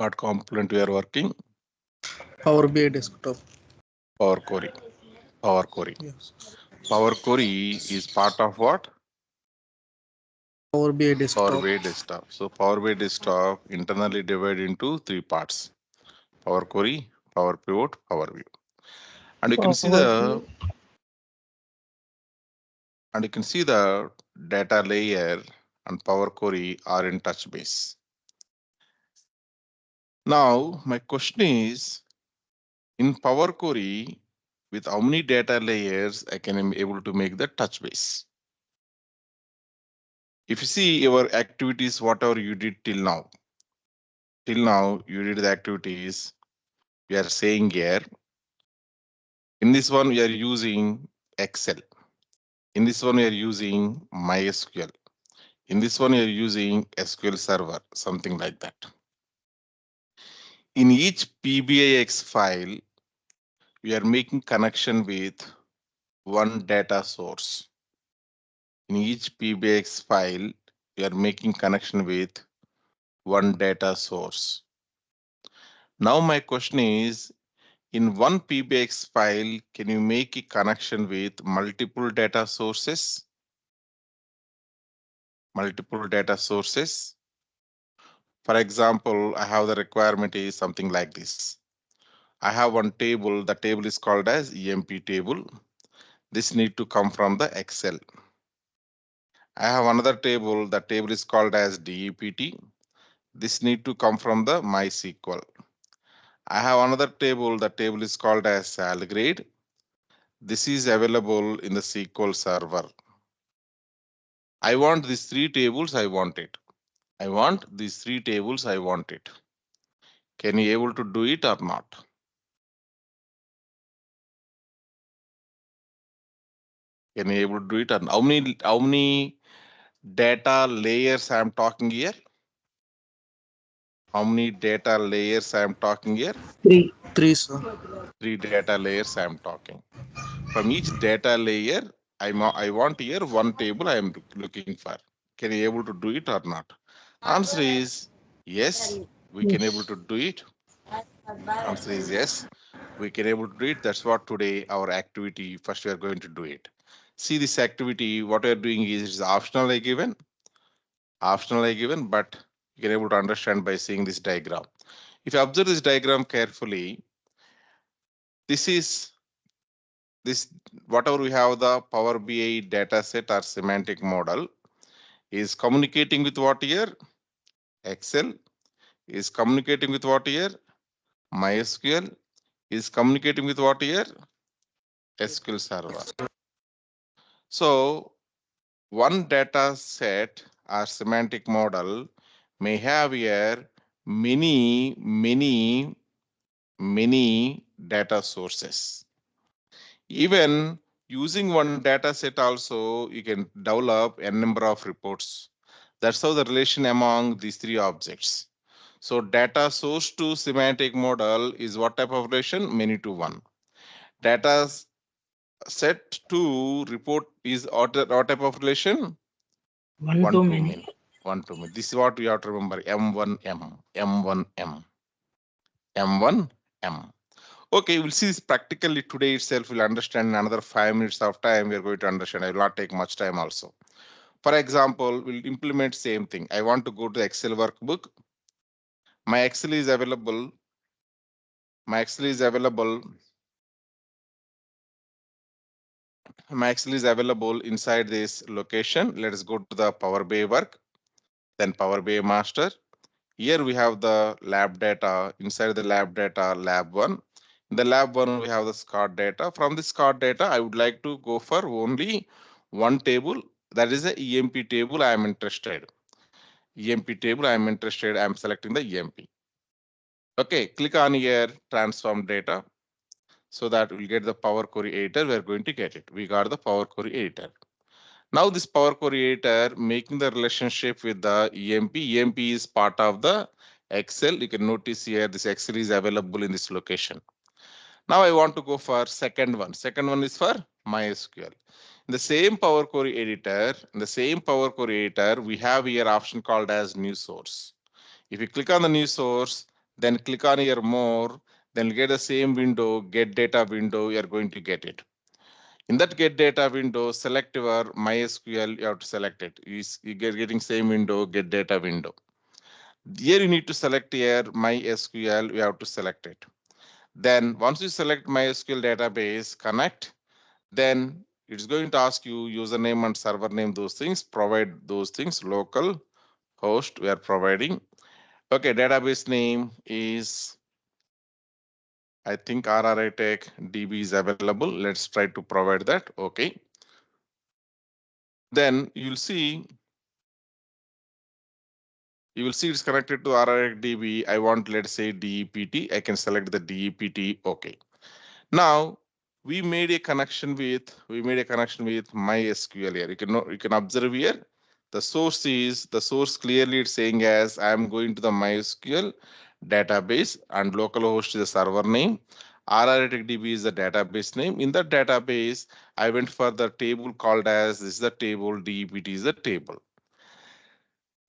What component we are working? Power BI desktop. Power Query. Power Query. Yes. Power Query is part of what? Power BI Power desktop. BI desktop. So Power BI desktop internally divided into three parts: Power Query, Power Pivot, Power View. And you can see Power the BI. and you can see the data layer and Power Query are in touch base. Now my question is, in Power Query, with how many data layers I can be able to make the touch base? If you see your activities, whatever you did till now you did the activities we are saying here. In this one, we are using Excel. In this one, we are using MySQL. In this one, we are using SQL Server, something like that. In each PBIX file, we are making connection with one data source. In each PBIX file, we are making connection with one data source. Now my question is, in one PBIX file, can you make a connection with multiple data sources? Multiple data sources. For example, I have the requirement is something like this. I have one table, the table is called as EMP table. This need to come from the Excel. I have another table, the table is called as DEPT. This need to come from the MySQL. I have another table, the table is called as SalGrade. This is available in the SQL Server. I want these three tables, I want it. I want these three tables, I want it. Can you able to do it or not? Can you able to do it? And how many data layers I am talking here? How many data layers I am talking here? Three, sir. Three data layers I am talking. From each data layer, I want here one table I am looking for. Can you able to do it or not? Answer is yes, we can able to do it. Answer is yes, we can able to do it. That's what today our activity. First, we are going to do it. See this activity. What we are doing is it's optional I given. Optional I given, but you can able to understand by seeing this diagram. If you observe this diagram carefully, this is this whatever we have the Power BI data set or semantic model is communicating with what here? Excel is communicating with what here? MySQL is communicating with what here? SQL Server. So one data set or semantic model may have here many data sources. Even using one data set also, you can develop a number of reports. That's how the relation among these three objects. So data source to semantic model is what type of relation? Many to one. Data set to report is what type of relation? One One to to many. many. One to many. This is what we have to remember. M1M, M1M, M1M. Okay, we'll see this practically today itself. We'll understand in another 5 minutes of time. We're going to understand. I will not take much time also. For example, we'll implement same thing. I want to go to the Excel workbook. My Excel is available. My Excel is available. My Excel is available inside this location. Let's go to the Power BI work, then Power BI master. Here we have the lab data. Inside the lab data, lab one. In the lab one, we have the SCOT data. From the SCOT data, I would like to go for only one table. That is the EMP table I am interested. EMP table I am interested. I am selecting the EMP. Okay, click on here, transform data. So that we'll get the Power Query editor. We're going to get it. We got the Power Query editor. Now this Power Query editor making the relationship with the EMP. EMP is part of the Excel. You can notice here this Excel is available in this location. Now I want to go for second one. Second one is for MySQL. In the same Power Query editor, we have here option called as new source. If you click on the new source, then click on here more, then get the same window, get data window, you're going to get it. In that get data window, select your MySQL, you have to select it. You get getting same window, get data window. Here you need to select here MySQL, you have to select it. Then once you select MySQL database, connect, then it's going to ask you username and server name, those things, provide those things, local host we are providing. Okay, database name is, I think RRI Tech DB is available. Let's try to provide that. Okay. Then you will see it's connected to RRI DB. I want, let's say, DEPT. I can select the DEPT. Okay. Now we made a connection with MySQL here. You can observe here. The source clearly it's saying as I am going to the MySQL database and localhost is the server name. RRTDB is the database name. In that database, I went for the table called as this is the table, DEPT is the table.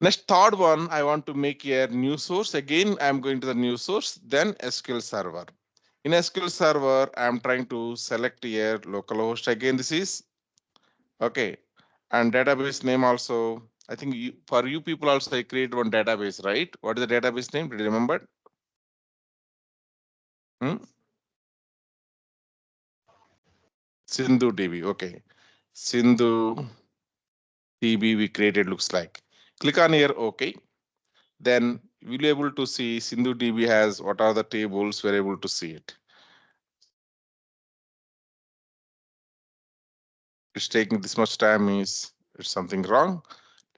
Next, third one, I want to make a new source. Again, I'm going to the new source, then SQL Server. In SQL Server, I'm trying to select here localhost. Again, this is okay. And database name also, I think for you people also, I create one database, right? What is the database name? Did you remember? Hmm? Sindhu DB. Okay. Sindhu DB we created looks like. Click on here, okay. Then we'll be able to see Sindhu DB has what are the tables, we're able to see it. It's taking this much time is it's something wrong.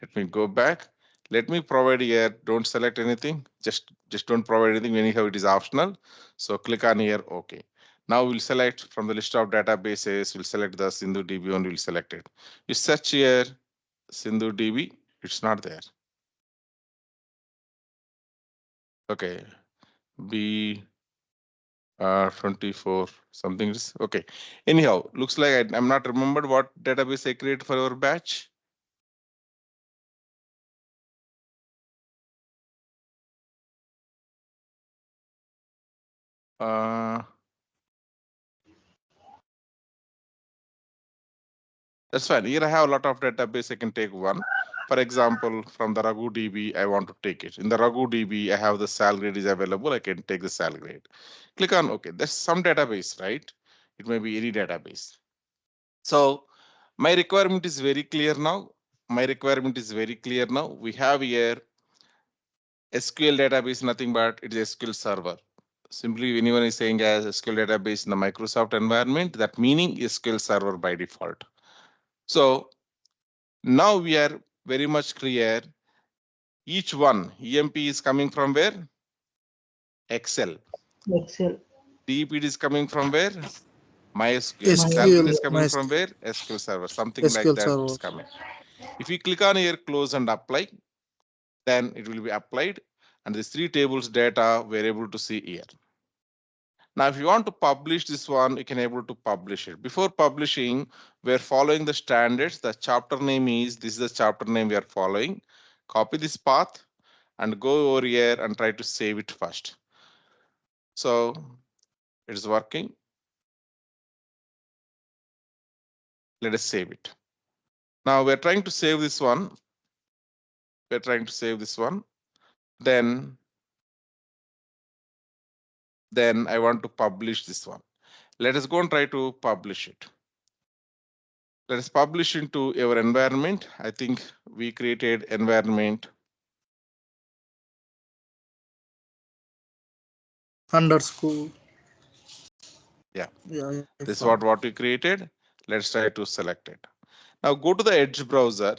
Let me go back. Let me provide here. Don't select anything. Just don't provide anything. Anyhow, it is optional. So click on here. Okay. Now we'll select from the list of databases. We'll select the Sindhu DB one. We'll select it. You search here Sindhu DB. It's not there. Okay. B 24 something is okay. Anyhow, looks like I'm not remembered what database I created for our batch. Uh, That's fine. Here I have a lot of database. I can take one. For example, from the Raghu DB, I want to take it. In the Raghu DB, I have the sal grade is available. I can take the sal grade. Click on OK. That's some database, right? It may be any database. So my requirement is very clear now. We have here SQL database, nothing but it is SQL server. Simply, anyone is saying as SQL database in the Microsoft environment, that meaning SQL server by default. So now we are very much clear. Each one, EMP is coming from where? Excel. Excel. DEPT is coming from where? MySQL. Salary SQL, is coming from MySQL, where? SQL Server. Something like SQL that it's server. coming. If we click on here, close and apply, then it will be applied. And these three tables data we're able to see here. Now, if you want to publish this one, you can able to publish it. Before publishing, we're following the standards. The chapter name is, this is the chapter name we are following. Copy this path and go over here and try to save it first. So it's working. Let us save it. Now we're trying to save this one. Then I want to publish this one. Let us go and try to publish it. Let us publish into our environment. I think we created environment. Underscore. Yeah. Yeah, This is what we created. Let's try to select it. Now go to the Edge browser.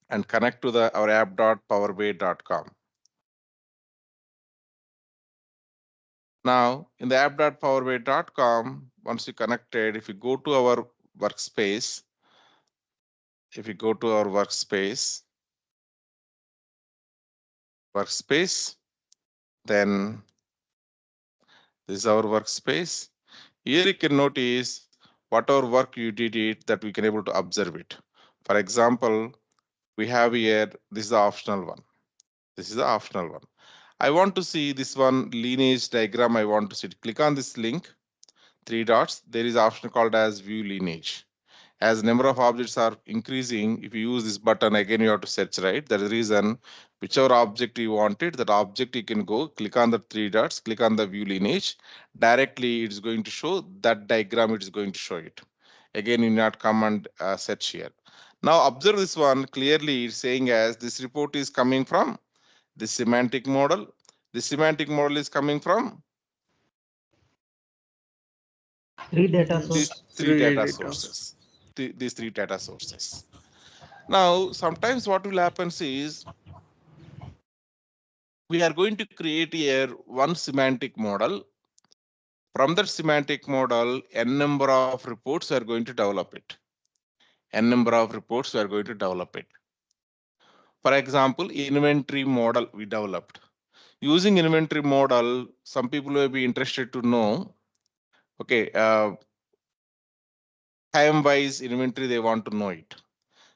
And connect to our app.powerbay.com. Now in the app.powerbay.com, once you connected, if you go to our workspace, then this is our workspace. Here you can notice whatever work you did it that we can able to observe it. For example, we have here, this is the optional one. This is the optional one. I want to see this one lineage diagram. I want to see it. Click on this link, three dots. There is option called as view lineage. As number of objects are increasing, if you use this button again, you have to search, right? That is the reason whichever object you wanted, that object you can go click on the three dots, click on the view lineage. Directly, it's going to show that diagram. It is going to show it. Again, you not come and search here. Now observe this one clearly. It's saying as this report is coming from the semantic model. The semantic model is coming from Three data these source. three Three data data. sources. These three data sources. Now, sometimes what will happen is we are going to create here one semantic model. From that semantic model, n number of reports are going to develop it. N number of reports we are going to develop it. For example, inventory model we developed. Using inventory model, some people may be interested to know, okay, time-wise inventory, they want to know it.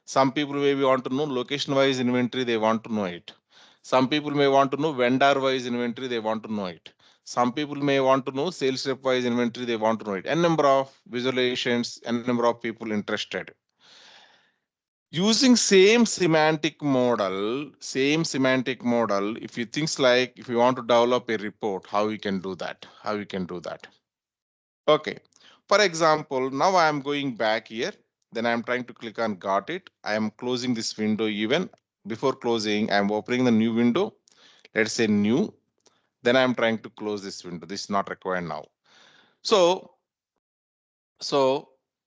Some people may want to know location-wise inventory, they want to know it. Some people may want to know vendor-wise inventory, they want to know it. Some people may want to know sales rep-wise inventory, they want to know it. N number of visualizations, N number of people interested. Using same semantic model, if you things like if you want to develop a report, how you can do that? How you can do that? Okay. For example, now I am going back here. Then I am trying to click on got it. I am closing this window even. Before closing, I am opening the new window. Let's say new. Then I am trying to close this window. This is not required now. So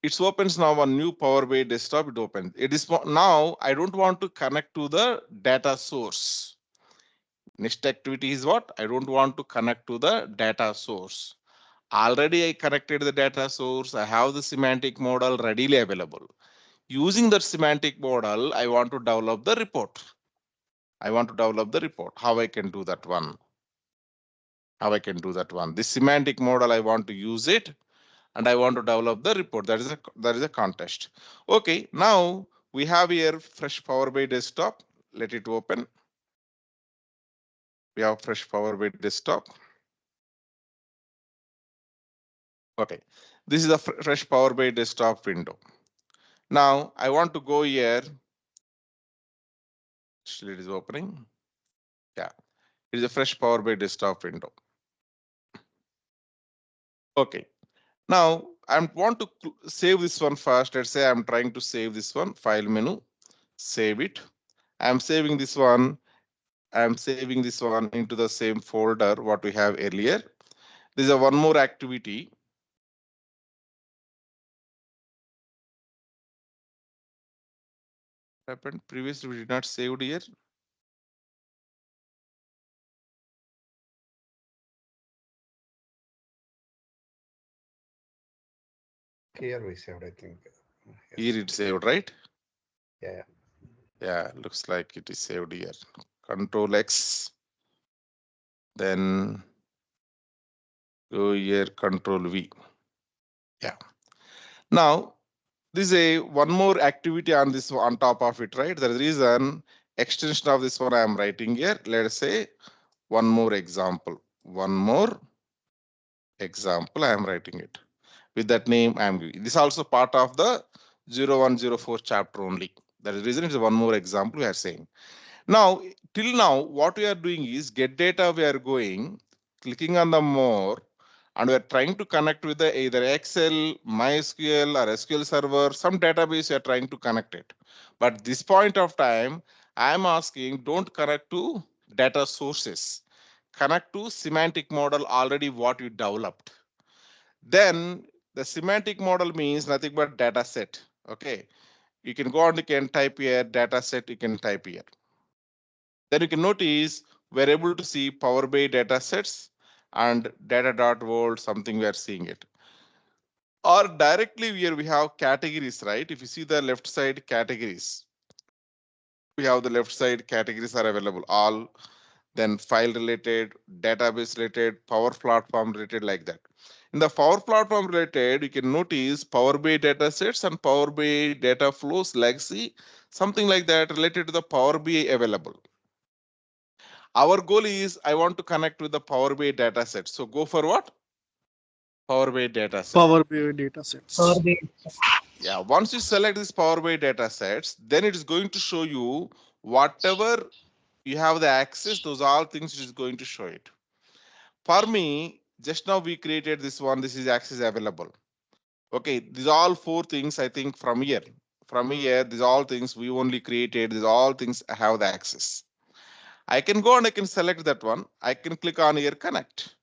it opens now a new Power BI desktop. It opens. It is now I don't want to connect to the data source. Next activity is what? I don't want to connect to the data source. Already I connected the data source. I have the semantic model readily available. Using that semantic model, I want to develop the report. How I can do that one? This semantic model, I want to use it and I want to develop the report. That is a contest. Okay, now we have here fresh Power BI desktop. Let it open. We have fresh Power BI desktop. Okay, this is a fresh Power BI desktop window. Now I want to go here. Still it is opening. Yeah, it is a fresh Power BI desktop window. Okay, now I want to save this one first. Let's say I'm trying to save this one. File menu, save it. I'm saving this one. I'm saving this one into the same folder what we have earlier. This is a one more activity. Happened previously we did not save here. Here we saved, I think. Here it's saved, right? Yeah. Yeah, looks like it is saved here. Control X. Then go here, Control V. Yeah. Now this is a one more activity on this on top of it, right? The reason extension of this one I am writing here. Let's say one more example. I am writing it with that name. I am giving this also part of the 0104 chapter only. That is the reason it's one more example we are saying. Now, till now, what we are doing is get data. We are going, clicking on the more, and we are trying to connect with the either Excel, MySQL, or SQL Server, some database we are trying to connect it. But this point of time, I am asking, don't connect to data sources. Connect to semantic model already what you developed. Then the semantic model means nothing but data set. Okay, you can go and you can type here data set. You can type here. Then you can notice we're able to see Power BI data sets and data.world, something we are seeing it. Or directly here we have categories, right? If you see the left side categories, we have the left side categories are available. All, then file related, database related, Power Platform related, like that. In the Power Platform related, you can notice Power BI data sets and Power BI data flows, legacy, something like that related to the Power BI available. Our goal is I want to connect with the Power BI data set. So go for what? Power BI data set. Power BI data sets. Power BI. Yeah, once you select this Power BI data sets, then it is going to show you whatever you have the access, those all things it is going to show it. For me, just now we created this one, this is access available. Okay, these all four things I think from here. From here, these all things we only created, these all things I have the access. I can go and I can select that one. I can click on here connect.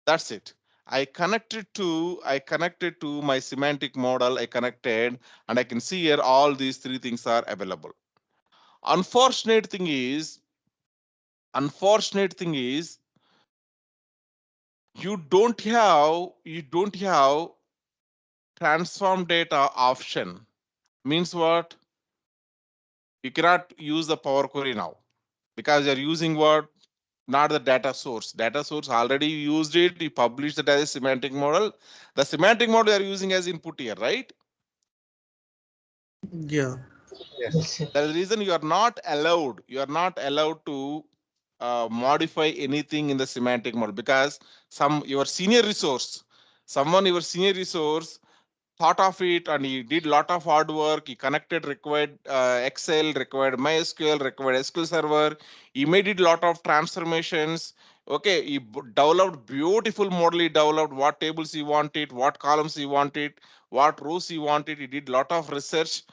That's it. I connected to my semantic model. I connected and I can see here all these three things are available. Unfortunate thing is, unfortunate thing is you don't have transform data option. Means what? You cannot use the Power Query now because you're using what? Not the data source. Data source already used it. You published it as a semantic model. The semantic model you are using as input here, right? Yeah. Yes, Yes. sir. That is the reason you are not allowed. You are not allowed to modify anything in the semantic model because your senior resource, someone your senior resource thought of it and he did lot of hard work. He connected required Excel, required MySQL, required SQL Server. He made it lot of transformations. Okay, he developed beautiful model. He developed what tables he wanted, what columns he wanted, what rows he wanted. He did lot of research.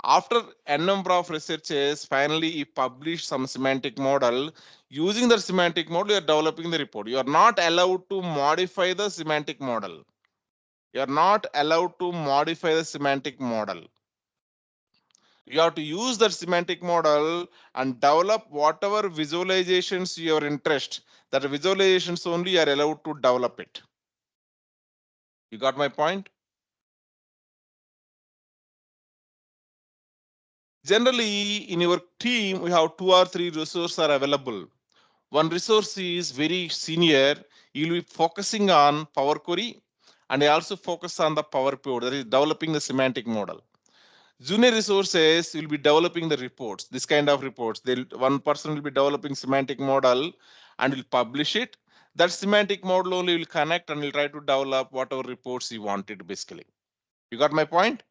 After a number of researches, finally he published some semantic model. Using the semantic model, you are developing the report. You are not allowed to modify the semantic model. You are not allowed to modify the semantic model. You have to use that semantic model and develop whatever visualizations your interest. That visualizations only you are allowed to develop it. You got my point? Generally, in your team, we have 2 or 3 resources are available. One resource is very senior. You'll be focusing on Power Query and I also focus on the Power Pivot, that is developing the semantic model. Junior resources will be developing the reports, this kind of reports. One person will be developing semantic model and will publish it. That semantic model only will connect and will try to develop whatever reports he wanted basically. You got my point?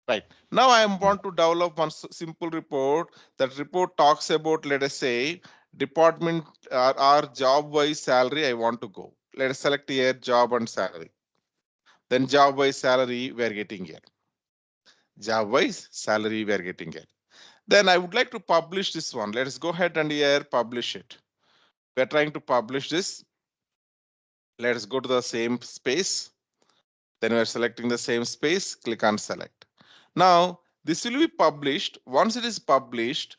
Right. Now I want to develop one simple report. That report talks about, let us say, department or job wise salary I want to go. Let us select here job and salary. Then job wise salary we are getting here. Job wise salary we are getting here. Then I would like to publish this one. Let's go ahead and here publish it. We're trying to publish this. Let's go to the same space. Then we're selecting the same space. Click on select. Now this will be published. Once it is published,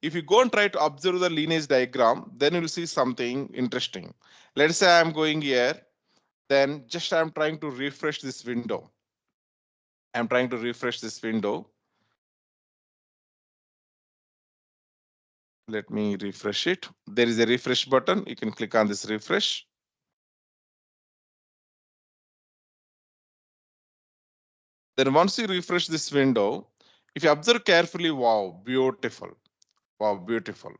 if you go and try to observe the lineage diagram, then you'll see something interesting. Let's say I'm going here. Then just I'm trying to refresh this window. I'm trying to refresh this window. Let me refresh it. There is a refresh button. You can click on this refresh. Then once you refresh this window, if you observe carefully, wow, beautiful. Wow, beautiful.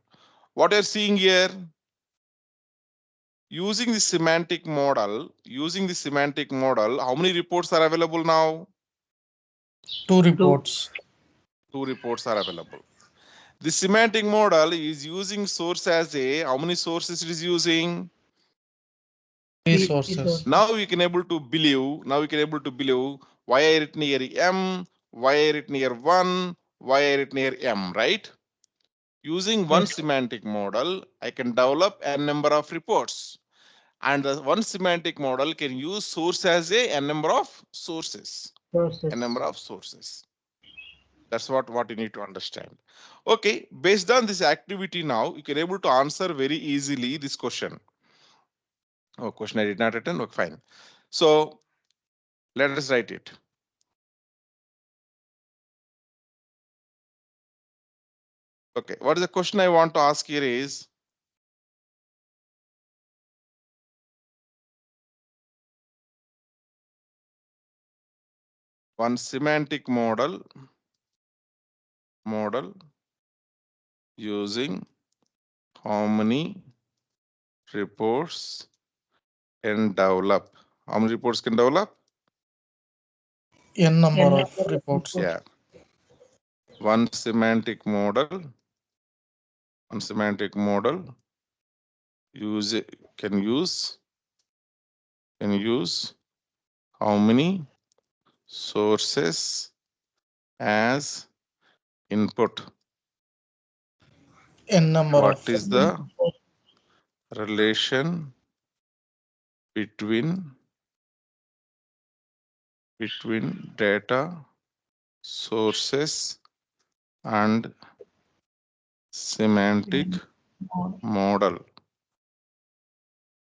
What you're seeing here, using the semantic model, how many reports are available now? 2 reports. 2 reports are available. The semantic model is using source as a, how many sources it is using? 3 Three sources. sources. Now we can able to believe why I written here M, why I written here 1, why I written here M, right? Using one Yes, semantic model, I can develop a number of reports. And the one semantic model can use source as a number of sources. A sources. number of sources. That's what you need to understand. Okay, based on this activity now, you can able to answer very easily this question. Oh, question I did not written. Okay, fine. So let us write it. Okay, what is the question I want to ask here is, one semantic model using how many reports can develop. How many reports can develop? N number N of number of reports. Yeah. One semantic model. One semantic model can use how many sources as input. N number What of is the relation between data sources and semantic model?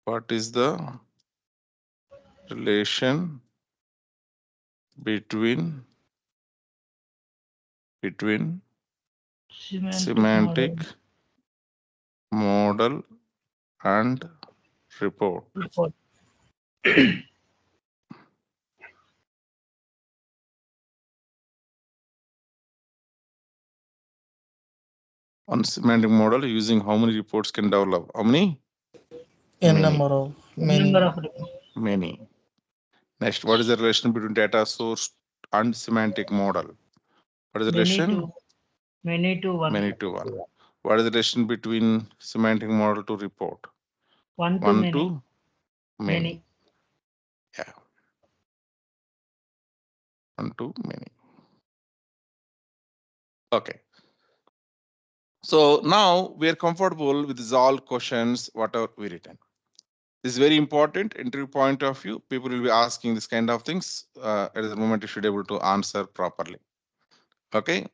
What is the relation between semantic model and report? report. On semantic model using how many reports can develop? How many? N Many. number of N many. number of reports. Many. Next, what is the relation between data source and semantic model? What is the Many relation? to many to one. Many to one. What is the relation between semantic model to report? One to One many. to many. Many. Yeah. One to many. Okay. So now we are comfortable with these all questions, whatever we written. This is very important interview point of view. People will be asking this kind of things. At the moment, you should be able to answer properly. Okay.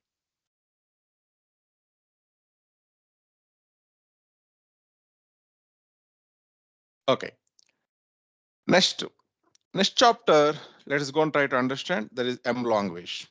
Okay. Next chapter, let us go and try to understand. There is M language.